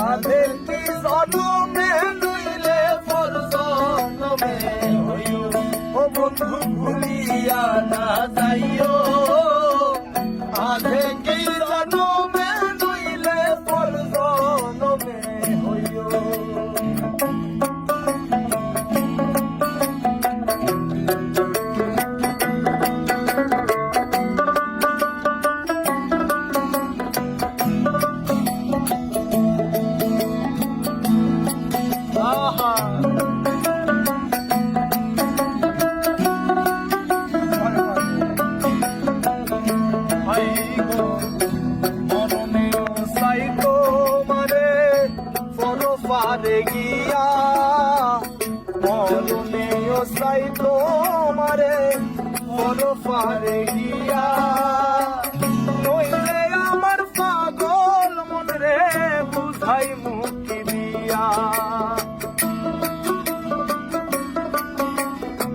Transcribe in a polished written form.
আধের কি জনমে নইলে পর জনমে হইও ও বন্ধু ভুলিয়া না যাইও আধে কি জনমে নইলে পর জনমে হইও পারে গিয়া মরণে সাই তোমারে বড় পারে গিয়া নইলে আমার পাগল মন রে বুঝাই মুখে